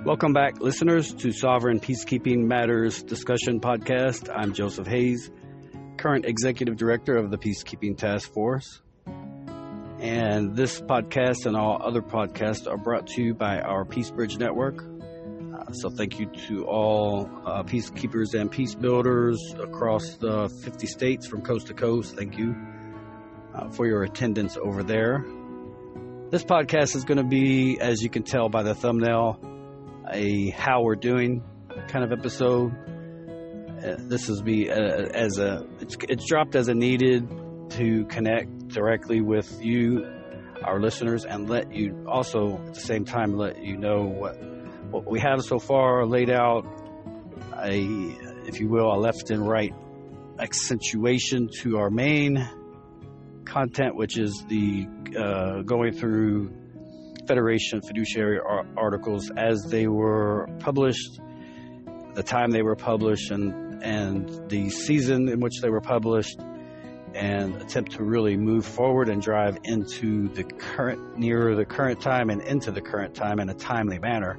Welcome back, listeners, to Sovereign Peacekeeping Matters Discussion Podcast. I'm Joseph Hayes, current Executive Director of the Peacekeeping Task Force. And this podcast and all other podcasts are brought to you by our Peace Bridge Network. So thank you to all peacekeepers and peace builders across the 50 states from coast to coast. Thank you for your attendance over there. This podcast is going to be, as you can tell by the thumbnail, a how we're doing kind of episode. This is it's dropped as a needed to connect directly with you, our listeners, and let you also at the same time let you know what we have so far laid out, if you will, a left and right accentuation to our main content, which is the going through Federation fiduciary articles as they were published, the time they were published, and the season in which they were published, and attempt to really move forward and drive into the nearer the current time and into the current time in a timely manner.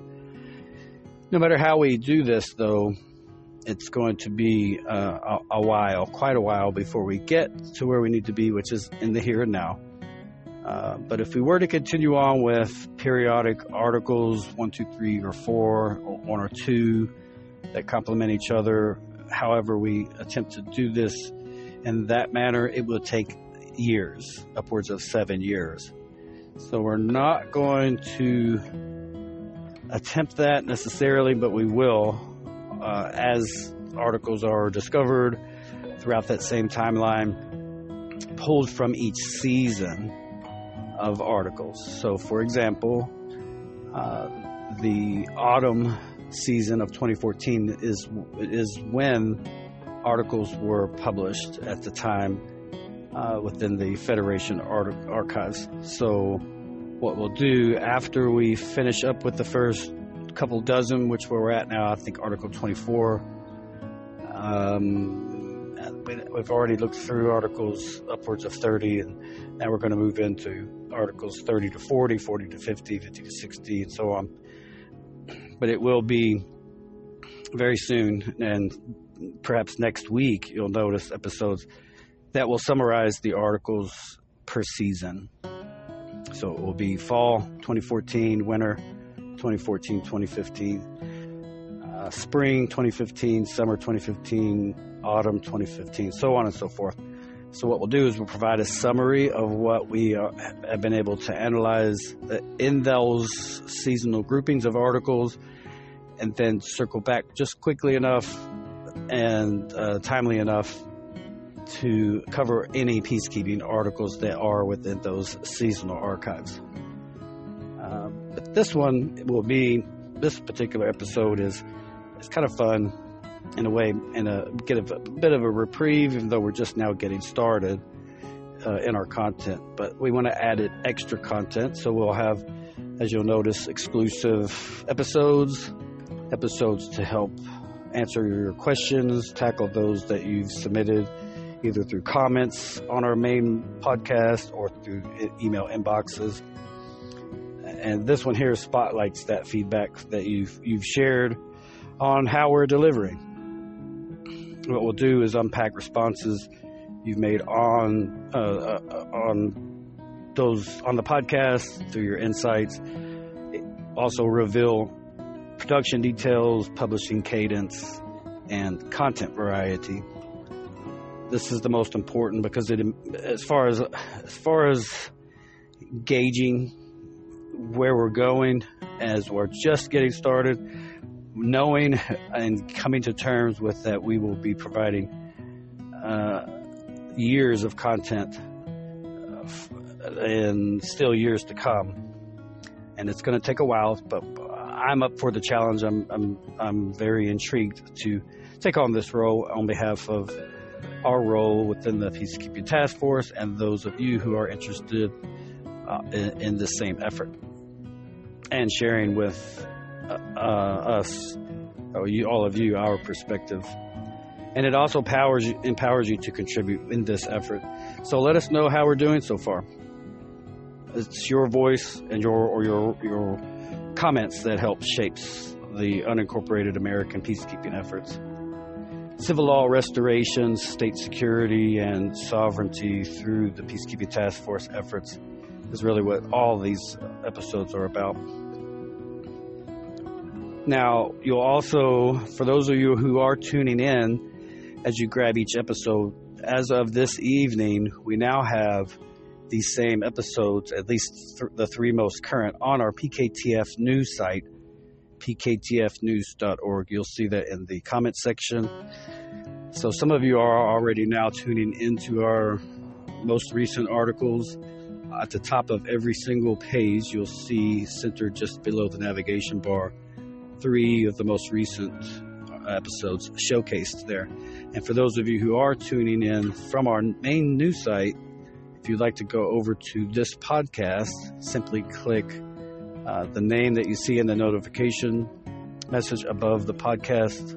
No matter how we do this, though, it's going to be quite a while before we get to where we need to be, which is in the here and now. But if we were to continue on with periodic articles, 1, 2, 3, or 4, or 1 or 2 that complement each other, however we attempt to do this in that manner, it will take years, upwards of 7 years. So we're not going to attempt that necessarily, but we will as articles are discovered throughout that same timeline, pulled from each season of articles. So, for example, the autumn season of 2014 is when articles were published at the time within the Federation archives. So what we'll do after we finish up with the first couple dozen, which we're at now, I think Article 24, we've already looked through articles upwards of 30, and now we're going to move into articles 30 to 40, 40 to 50, 50 to 60, and so on. But it will be very soon, and perhaps next week, you'll notice episodes that will summarize the articles per season. So it will be fall 2014, winter 2014, 2015, spring 2015, summer 2015, autumn 2015, so on and so forth. So what we'll do is we'll provide a summary of what we have been able to analyze in those seasonal groupings of articles, and then circle back just quickly enough and timely enough to cover any peacekeeping articles that are within those seasonal archives. But this particular episode is kind of fun in a way, and get a bit of a reprieve, even though we're just now getting started in our content. But we want to add extra content, so we'll have, as you'll notice, exclusive episodes to help answer your questions, tackle those that you've submitted either through comments on our main podcast or through email inboxes. And this one here spotlights that feedback that you've shared on how we're delivering. What we'll do is unpack responses you've made on those on the podcast through your insights. Also reveal production details, publishing cadence, and content variety. This is the most important because as far as gauging where we're going as we're just getting started, knowing and coming to terms with that we will be providing years of content and still years to come, and it's going to take a while, but I'm up for the challenge. I'm very intrigued to take on this role on behalf of our role within the Peacekeeping Task Force and those of you who are interested in the same effort and sharing with us, all of you, our perspective. And it also empowers you to contribute in this effort. So let us know how we're doing so far. It's your voice and your comments that help shapes the unincorporated American peacekeeping efforts. Civil law restoration, state security, and sovereignty through the Peacekeeping Task Force efforts is really what all these episodes are about. Now, you'll also, for those of you who are tuning in, as you grab each episode, as of this evening, we now have these same episodes, at least the three most current, on our PKTF news site, pktfnews.org. You'll see that in the comment section. So some of you are already now tuning into our most recent articles. At the top of every single page, you'll see centered just below the navigation bar, 3 of the most recent episodes showcased there. And for those of you who are tuning in from our main news site, if you'd like to go over to this podcast, simply click the name that you see in the notification message above the podcast,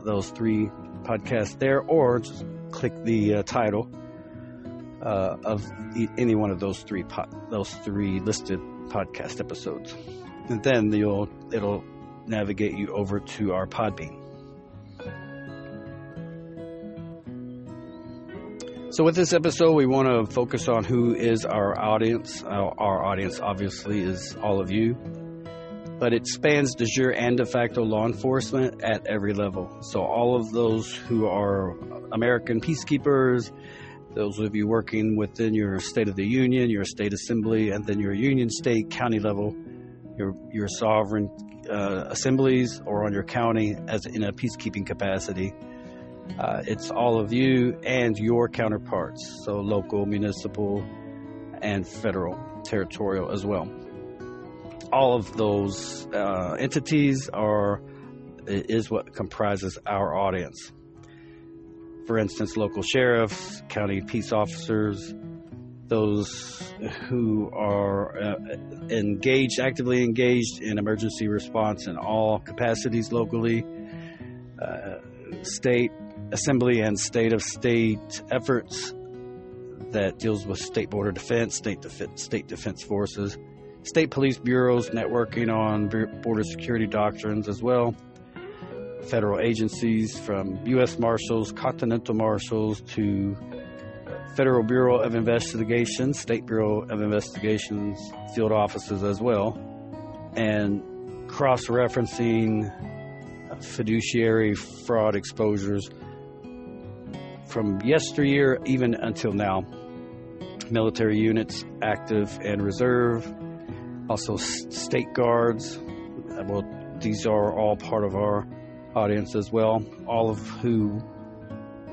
those 3 podcasts there, or just click the title of any one of those 3 listed podcast episodes, and then it'll navigate you over to our Podbean. So with this episode, we want to focus on who is our audience. Our audience obviously is all of you, but it spans de jure and de facto law enforcement at every level. So all of those who are American peacekeepers, those of you working within your state of the union, your state assembly, and then your union, state, county level, your sovereign assemblies, or on your county as in a peacekeeping capacity. It's all of you and your counterparts, so local, municipal, and federal, territorial as well. All of those entities is what comprises our audience. For instance, local sheriffs, county peace officers, those who are actively engaged in emergency response in all capacities locally, state assembly and state of state efforts that deals with state border defense, state defense forces, state police bureaus networking on border security doctrines as well, federal agencies from U.S. Marshals, Continental Marshals to Federal Bureau of Investigation, State Bureau of Investigations, field offices as well, and cross-referencing fiduciary fraud exposures from yesteryear even until now. Military units, active and reserve, also state guards. Well, these are all part of our audience as well, all of who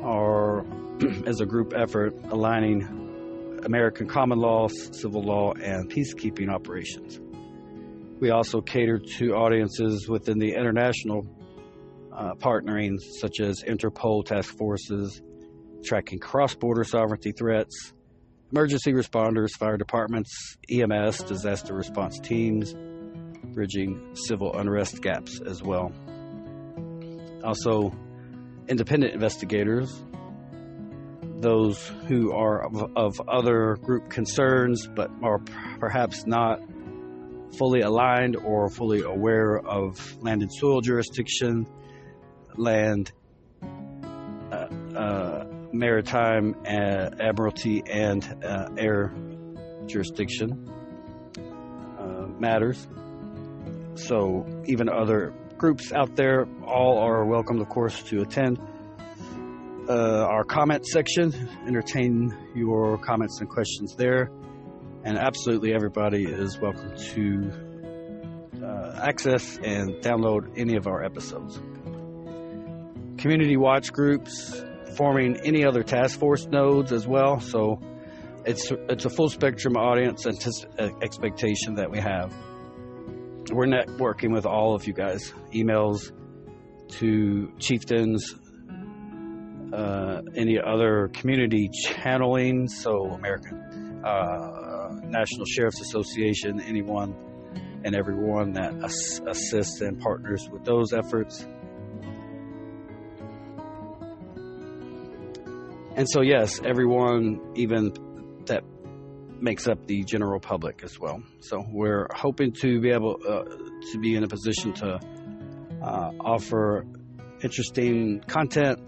are, as a group effort, aligning American common law, civil law, and peacekeeping operations. We also cater to audiences within the international partnering, such as INTERPOL task forces, tracking cross-border sovereignty threats, emergency responders, fire departments, EMS, disaster response teams, bridging civil unrest gaps as well. Also, independent investigators, those who are of other group concerns but are perhaps not fully aligned or fully aware of land and soil jurisdiction, land, maritime, admiralty, and air jurisdiction matters. So even other groups out there, all are welcome, of course, to attend our comment section, entertain your comments and questions there, and absolutely everybody is welcome to access and download any of our episodes. Community watch groups, forming any other task force nodes as well, so it's a full spectrum audience expectation that we have. We're networking with all of you guys, emails to chieftains, any other community channeling, so American National Sheriff's Association, anyone and everyone that assists and partners with those efforts. And so, yes, everyone, even that makes up the general public as well. So we're hoping to be able to be in a position to offer interesting content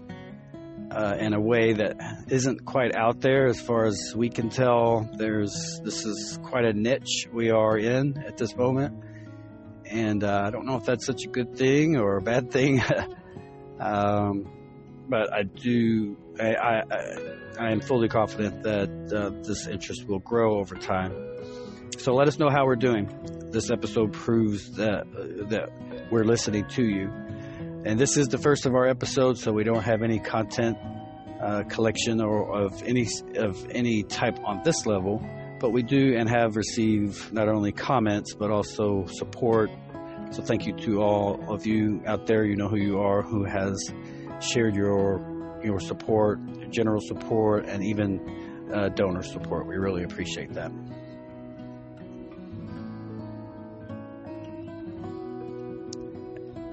in a way that isn't quite out there. As far as we can tell, this is quite a niche we are in at this moment, and I don't know if that's such a good thing or a bad thing. But I am fully confident that this interest will grow over time. So let us know how we're doing. This episode proves that we're listening to you. And this is the first of our episodes, so we don't have any content collection or of any type on this level. But we do and have received not only comments but also support. So thank you to all of you out there. You know who you are, who has shared your support, general support, and even donor support. We really appreciate that.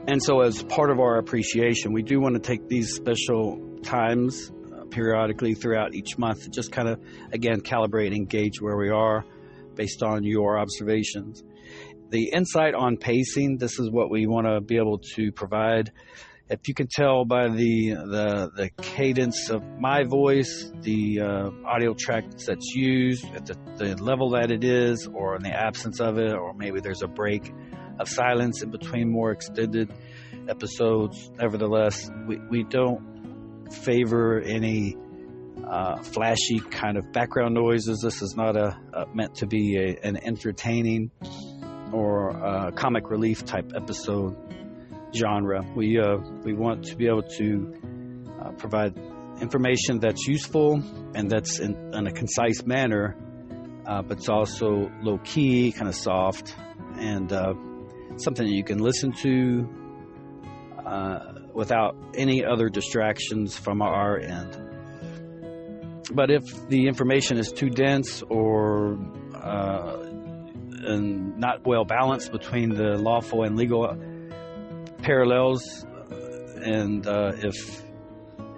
And so as part of our appreciation, we do want to take these special times periodically throughout each month to just kind of, again, calibrate and gauge where we are based on your observations. The insight on pacing, this is what we want to be able to provide. If you can tell by the cadence of my voice, the audio track that's used, at the level that it is, or in the absence of it, or maybe there's a break of silence in between more extended episodes. Nevertheless, we don't favor any flashy kind of background noises. This is not meant to be an entertaining or comic relief type episode genre. We want to be able to provide information that's useful and that's in a concise manner, but it's also low key, kind of soft, and something that you can listen to without any other distractions from our end. But if the information is too dense or and not well balanced between the lawful and legal parallels, and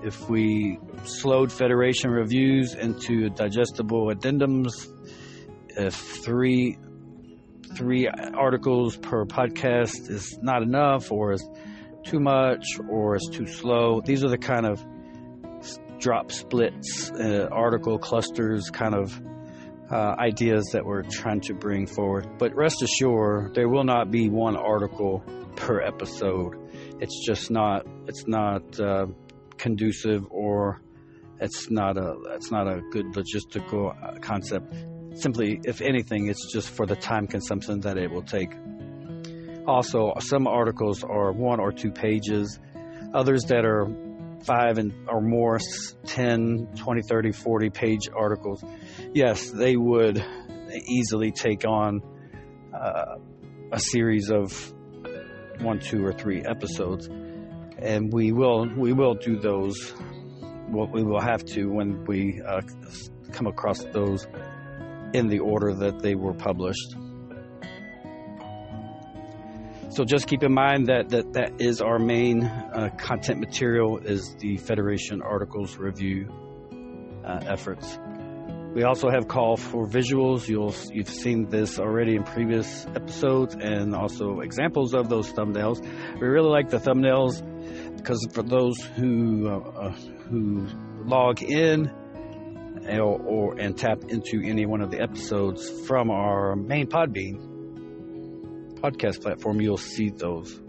if we slowed Federation reviews into digestible addendums, if three articles per podcast is not enough, or is too much, or is too slow, these are the kind of drop splits, article clusters kind of ideas that we're trying to bring forward. But rest assured, there will not be one article per episode. It's just not. It's not conducive, or it's not a good logistical concept. Simply, if anything, it's just for the time consumption that it will take. Also, some articles are 1 or 2 pages. Others that are 5 or more, 10, 20, 30, 40 page articles. Yes, they would easily take on a series of 1, 2, or 3 episodes, and we will do those. We will have to when we come across those in the order that they were published. So just keep in mind that is our main content material, is the Federation articles review efforts. We also have call for visuals. You've seen this already in previous episodes, and also examples of those thumbnails. We really like the thumbnails because for those who log in and tap into any one of the episodes from our main Podbean podcast platform, you'll see those.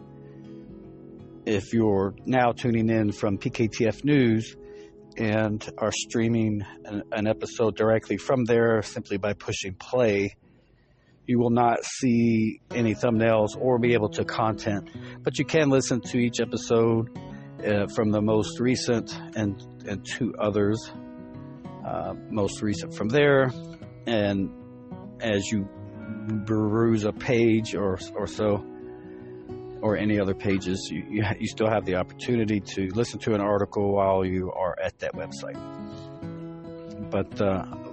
If you're now tuning in from PKTF News and are streaming an episode directly from there simply by pushing play, you will not see any thumbnails or be able to content, but you can listen to each episode from the most recent and 2 others, most recent from there, and as you peruse a page or so, or any other pages, you still have the opportunity to listen to an article while you are at that website. But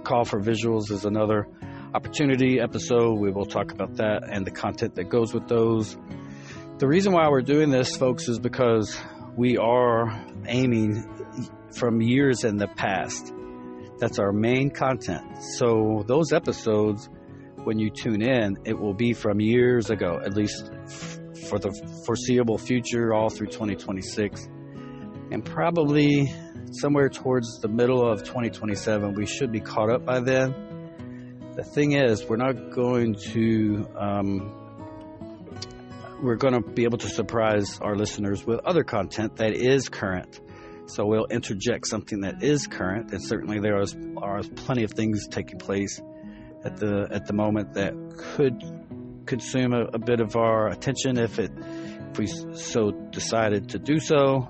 call for visuals is another opportunity episode. We will talk about that and the content that goes with those. The reason why we're doing this, folks, is because we are aiming from years in the past That's our main content. So those episodes, when you tune in, it will be from years ago, at least for the foreseeable future, all through 2026. And probably somewhere towards the middle of 2027, we should be caught up by then. The thing is, we're going to be able to surprise our listeners with other content that is current. So we'll interject something that is current, and certainly there are plenty of things taking place at the moment that could consume a bit of our attention if we so decided to do so.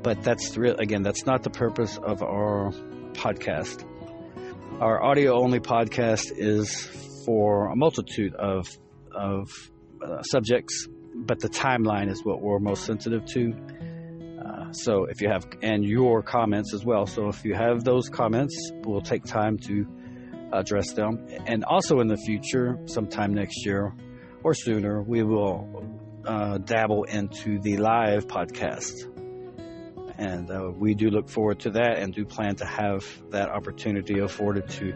But that's not the purpose of our podcast. Our audio-only podcast is for a multitude of subjects, but the timeline is what we're most sensitive to. So if you have, and your comments as well. So if you have those comments, we'll take time to address them. And also in the future, sometime next year or sooner, we will dabble into the live podcast. And we do look forward to that and do plan to have that opportunity afforded to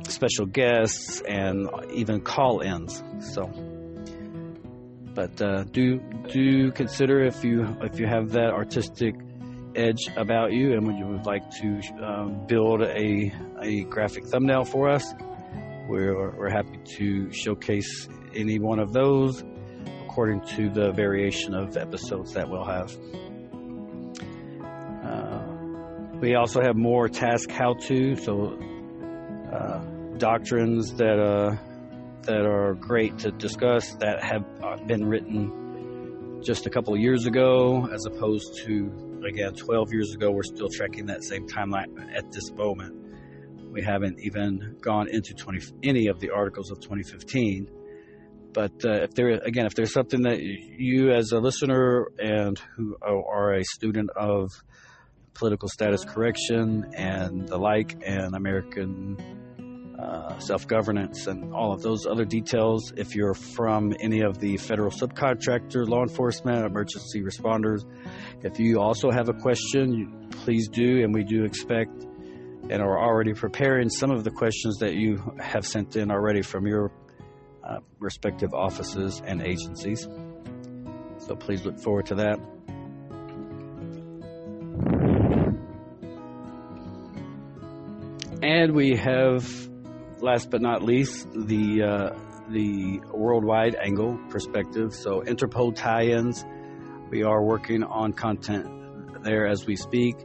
special guests and even call-ins. So, but do consider if you have that artistic edge about you and when you would like to build a graphic thumbnail for us, we're happy to showcase any one of those according to the variation of episodes that we'll have. We also have more task how-to, so doctrines that are great to discuss that have been written just a couple of years ago, as opposed to, again, 12 years ago. We're still tracking that same timeline at this moment. We haven't even gone into any of the articles of 2015. But if there's something that you as a listener and who are a student of political status correction and the like, and American self-governance and all of those other details, if you're from any of the federal subcontractor, law enforcement, emergency responders, if you also have a question, please do, and we do expect and are already preparing some of the questions that you have sent in already from your respective offices and agencies. So please look forward to that. And we have, last but not least, the worldwide angle perspective. So INTERPOL tie-ins. We are working on content there as we speak,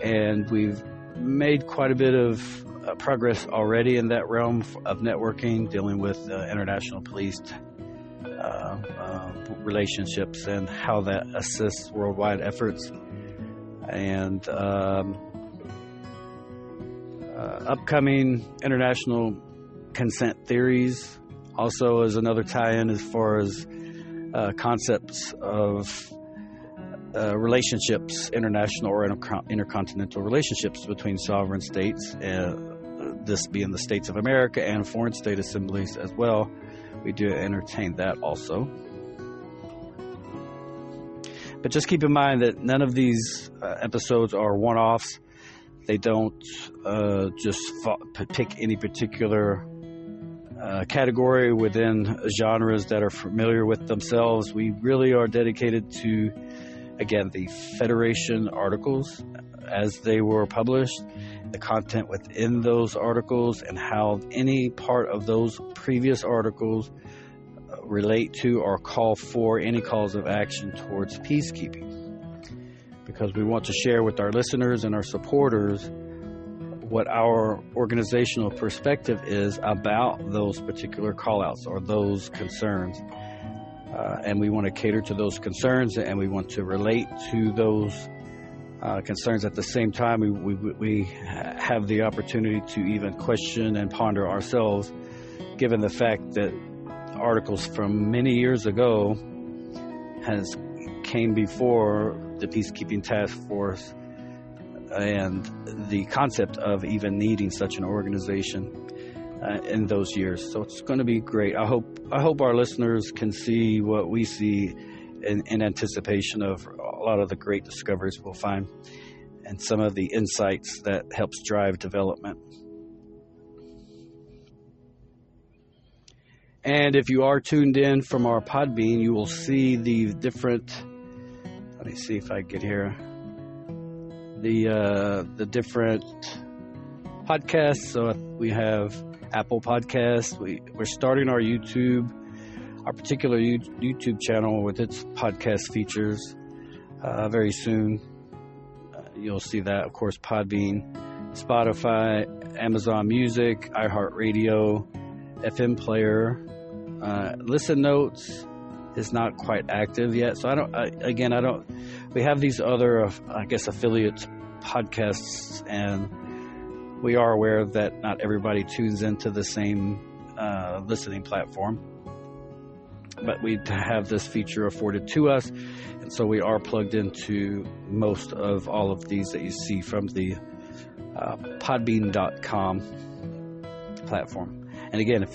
and we've made quite a bit of progress already in that realm of networking, dealing with international police relationships and how that assists worldwide efforts. And upcoming international consent theories also is another tie-in as far as concepts of relationships, international or intercontinental relationships between sovereign states, this being the states of America and foreign state assemblies as well. We do entertain that also. But just keep in mind that none of these episodes are one-offs. They don't just pick any particular category within genres that are familiar with themselves. We really are dedicated to, again, the Federation articles as they were published, the content within those articles, and how any part of those previous articles relate to or call for any calls of action towards peacekeeping. Because we want to share with our listeners and our supporters what our organizational perspective is about those particular call-outs or those concerns. And we want to cater to those concerns, and we want to relate to those concerns. At the same time, we have the opportunity to even question and ponder ourselves, given the fact that articles from many years ago came before the Peacekeeping Task Force and the concept of even needing such an organization in those years. So it's going to be great. I hope our listeners can see what we see in anticipation of a lot of the great discoveries we'll find. and some of the insights that helps drive development. And if you are tuned in from our Podbean, you will see the different, let me see if I get here, the different podcasts. So we have Apple Podcasts. We're starting our particular YouTube channel with its podcast features very soon. You'll see that, of course, Podbean, Spotify, Amazon Music, iHeartRadio, FM player. Listen Notes is not quite active yet, so we have these other, affiliate podcasts, and we are aware that not everybody tunes into the same listening platform, but we have this feature afforded to us, and so we are plugged into most of all of these that you see from the podbean.com platform. And again,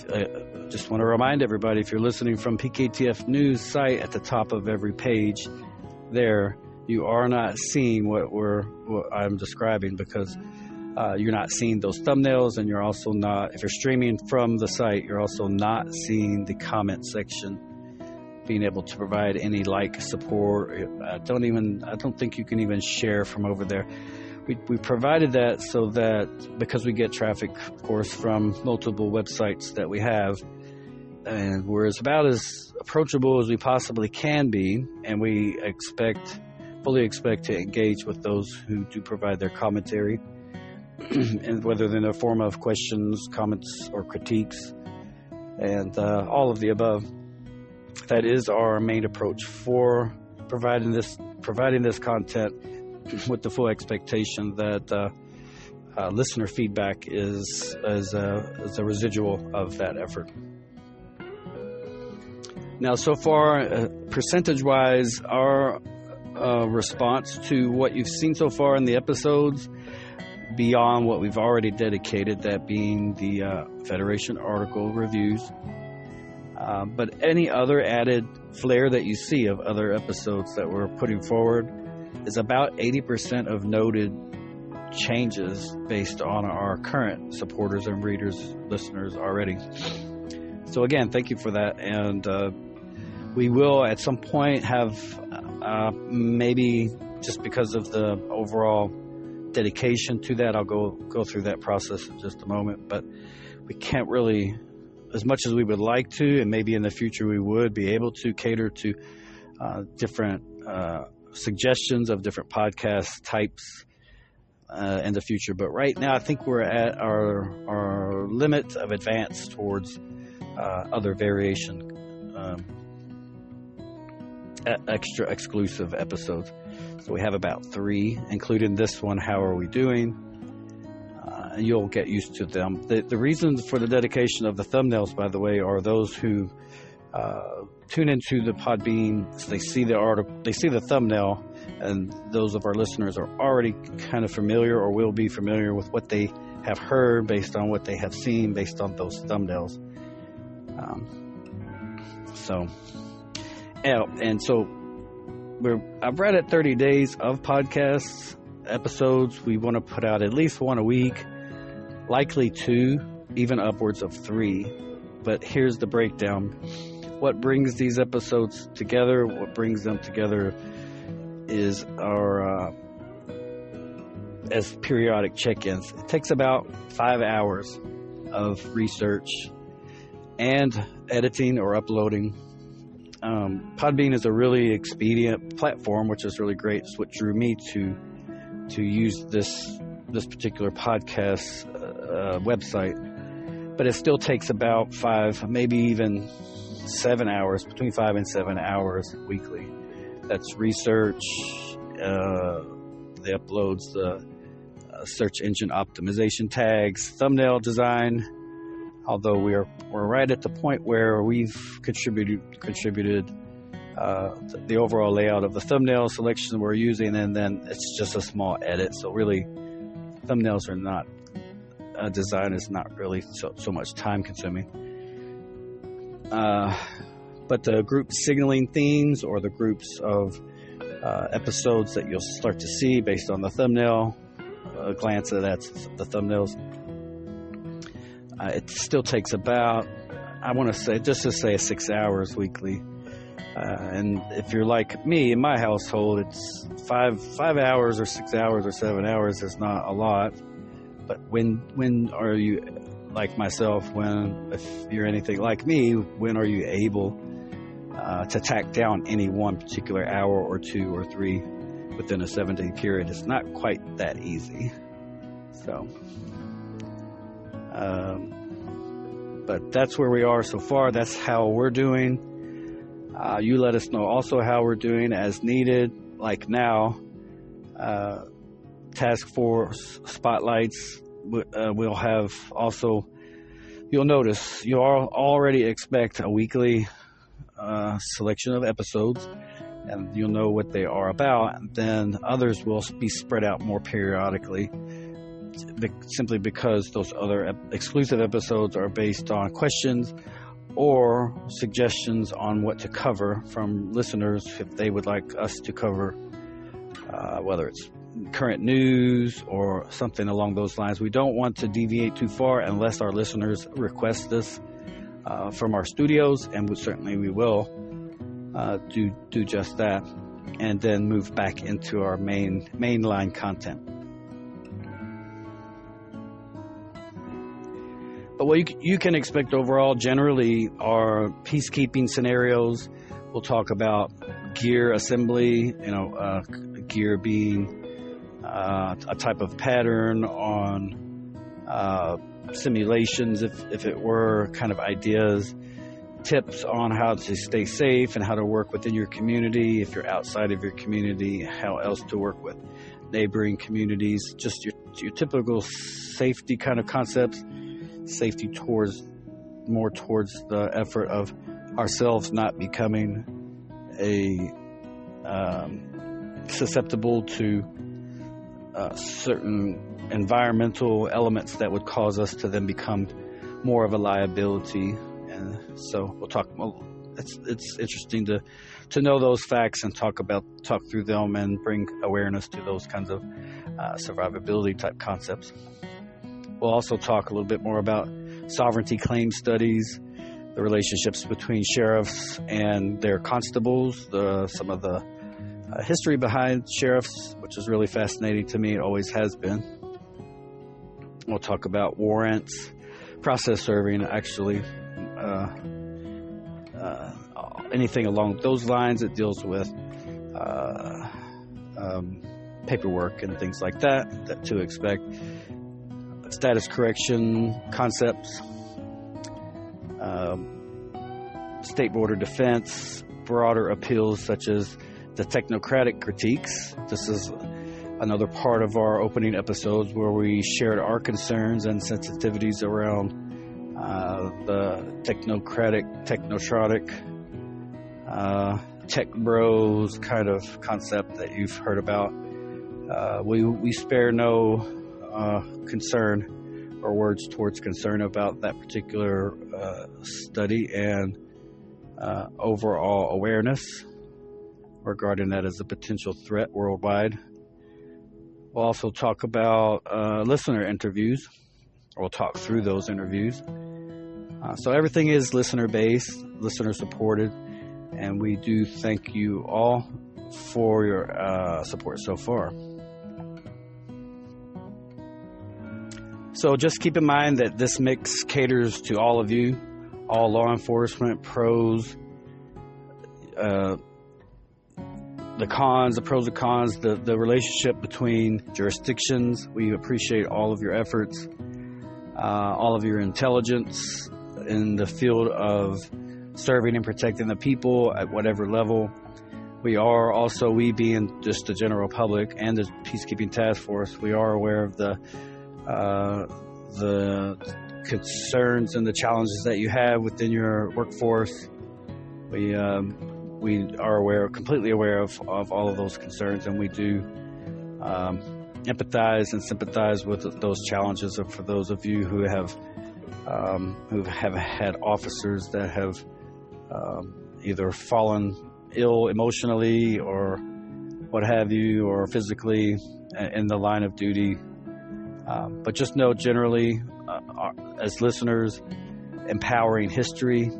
just want to remind everybody, if you're listening from PKTF News site, at the top of every page there, you are not seeing what I'm describing, because you're not seeing those thumbnails, and you're also not, if you're streaming from the site, you're also not seeing the comment section, being able to provide any like support. I don't think you can even share from over there. We provided that so that, because we get traffic, of course, from multiple websites that we have, and we're about as approachable as we possibly can be, and we fully expect to engage with those who do provide their commentary, and whether in the form of questions, comments, or critiques, and all of the above. That is our main approach for providing this content, with the full expectation that listener feedback is a residual of that effort. Now, so far, percentage-wise, our response to what you've seen so far in the episodes, beyond what we've already dedicated, that being the Federation article reviews, but any other added flair that you see of other episodes that we're putting forward, is about 80% of noted changes based on our current supporters and readers, listeners already. So again, thank you for that. And we will at some point have, maybe just because of the overall dedication to that, I'll go through that process in just a moment, but we can't really, as much as we would like to, and maybe in the future we would be able to cater to different suggestions of different podcast types in the future. But right now, I think we're at our limit of advance towards other variation, extra exclusive episodes. So we have about 3, including this one, How Are We Doing? And you'll get used to them. The reasons for the dedication of the thumbnails, by the way, are those who tune into the Podbean, so they see the article, they see the thumbnail, and those of our listeners are already kind of familiar or will be familiar with what they have heard based on what they have seen based on those thumbnails. I've read at 30 days of podcasts episodes. We want to put out at least 1 a week, likely 2, even upwards of 3. But here's the breakdown. What brings these episodes together, what brings them together, is our as periodic check-ins. It takes about 5 hours of research and editing or uploading. Podbean is a really expedient platform, which is really great. It's what drew me to use this particular podcast website. But it still takes about 5, maybe even 7 hours, between 5 and 7 hours weekly. That's research, the uploads, the search engine optimization tags, thumbnail design. Although we're right at the point where we've contributed the overall layout of the thumbnail selection we're using, and then it's just a small edit. So really, thumbnails are not, design is not really so much time consuming. But the group signaling themes, or the groups of episodes that you'll start to see based on the thumbnail. A glance at the thumbnails. It still takes about, I want to say, just to say 6 hours weekly. And if you're like me, in my household, it's 5 hours or 6 hours or 7 hours is not a lot. But when are you, like myself, if you're anything like me, when are you able to tack down any one particular hour or 2 or 3 within a 7-day period? It's not quite that easy. So, but that's where we are so far. That's how we're doing. You let us know also how we're doing as needed. Like now, task force spotlights. We'll have also. You'll notice you already expect a weekly selection of episodes, and you'll know what they are about. And then others will be spread out more periodically, simply because those other exclusive episodes are based on questions or suggestions on what to cover from listeners if they would like us to cover, whether it's current news or something along those lines. We don't want to deviate too far unless our listeners request this from our studios, and we will do just that, and then move back into our mainline content. But what you can expect overall generally are peacekeeping scenarios. We'll talk about gear assembly, gear being a type of pattern on simulations, if it were, kind of ideas, tips on how to stay safe and how to work within your community. If you're outside of your community, how else to work with neighboring communities, just your typical safety kind of concepts. Safety more towards the effort of ourselves not becoming susceptible to certain environmental elements that would cause us to then become more of a liability. And so we'll talk. It's interesting to know those facts and talk through them and bring awareness to those kinds of survivability type concepts. We'll also talk a little bit more about sovereignty claim studies, the relationships between sheriffs and their constables, some of the history behind sheriffs, which is really fascinating to me. It always has been. We'll talk about warrants, process serving, actually, anything along those lines that deals with paperwork and things like that to expect. Status correction concepts, state border defense, broader appeals such as the technocratic critiques. This is another part of our opening episodes where we shared our concerns and sensitivities around the technocratic, tech bros kind of concept that you've heard about. We spare no concern or words towards concern about that particular study and overall awareness regarding that as a potential threat worldwide. We'll also talk about listener interviews, or we'll talk through those interviews. So everything is listener-based, listener-supported, and we do thank you all for your support so far. So just keep in mind that this mix caters to all of you, all law enforcement, pros, the cons, the pros and cons, the relationship between jurisdictions. We appreciate all of your efforts, all of your intelligence in the field of serving and protecting the people at whatever level. We being just the general public and the Peacekeeping Task Force, we are aware of the concerns and the challenges that you have within your workforce. We are completely aware of all of those concerns, and we do empathize and sympathize with those challenges. For those of you who have had officers that have either fallen ill emotionally or what have you, or physically in the line of duty. But just know generally, as listeners, empowering history,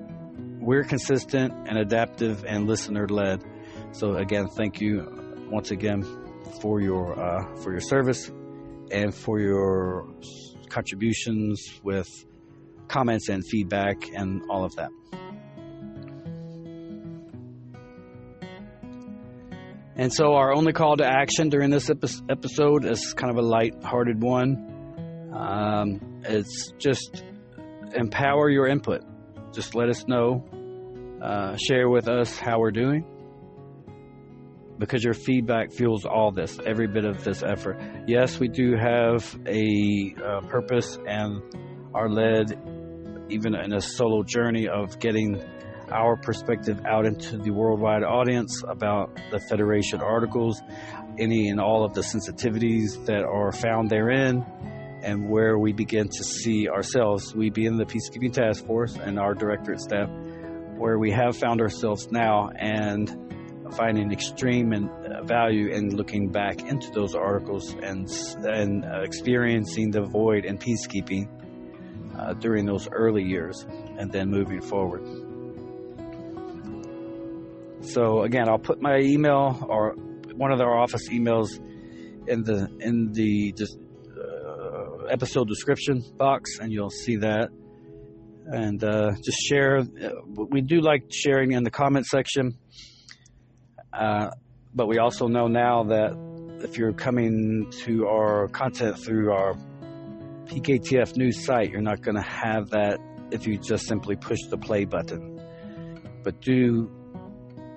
we're consistent and adaptive and listener-led. So again, thank you once again for your service and for your contributions with comments and feedback and all of that. And so our only call to action during this episode is kind of a light-hearted one. It's just empower your input. Just let us know. Share with us how we're doing. Because your feedback fuels all this, every bit of this effort. Yes, we do have a purpose and are led even in a solo journey of getting our perspective out into the worldwide audience about the Federation articles, any and all of the sensitivities that are found therein, and where we begin to see ourselves, we being the Peacekeeping Task Force and our directorate staff, where we have found ourselves now and finding extreme and value in looking back into those articles and experiencing the void in peacekeeping during those early years and then moving forward. So again, I'll put my email or one of our office emails in the episode description box, and you'll see that. And just share. We do like sharing in the comment section, but we also know now that if you're coming to our content through our PKTF news site, you're not going to have that if you just simply push the play button. But do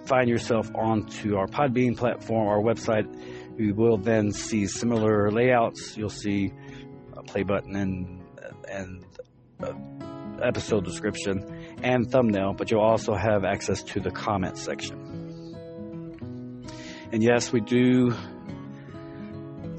find yourself onto our Podbean platform, our website. You will then see similar layouts. You'll see a play button and episode description and thumbnail, but you'll also have access to the comment section. And yes, we do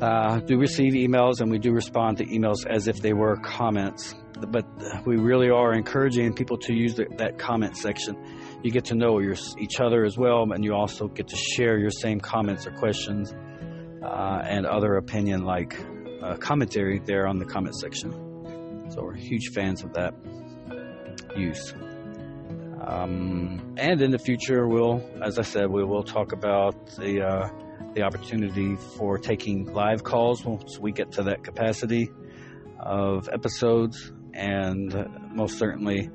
receive emails, and we do respond to emails as if they were comments. But we really are encouraging people to use that comment section. You get to know each other as well, and you also get to share your same comments or questions and other opinion-like commentary there on the comment section. So we're huge fans of that use. And in the future, as I said, we will talk about the opportunity for taking live calls once we get to that capacity of episodes, and most certainly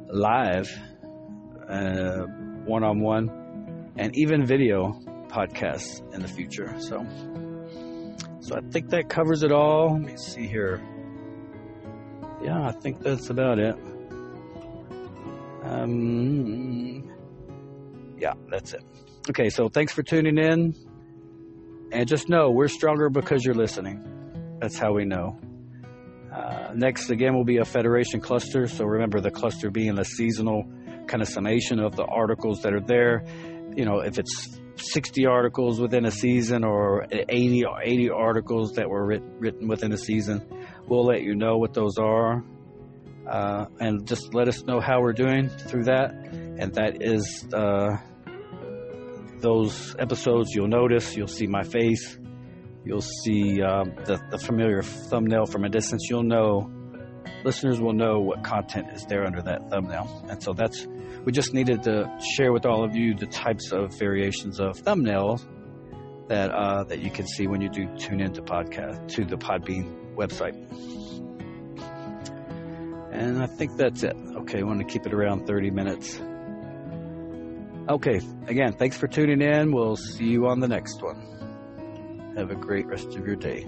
live one-on-one and even video podcasts in the future. So I think that covers it all. Let me see here. Yeah, I think that's about it. Yeah, that's it. Okay, so thanks for tuning in. And just know we're stronger because you're listening. That's how we know. Next, again, will be a Federation cluster. So remember, the cluster being a seasonal kind of summation of the articles that are there. You know, if it's 60 articles within a season or 80 articles that were written within a season, we'll let you know what those are. And just let us know how we're doing through that. And that is those episodes. You'll see my face. You'll see the familiar thumbnail from a distance. Listeners will know what content is there under that thumbnail. And so we just needed to share with all of you the types of variations of thumbnails that you can see when you do tune into the Podbean website. And I think that's it. Okay, I want to keep it around 30 minutes. Okay, again, thanks for tuning in. We'll see you on the next one. Have a great rest of your day.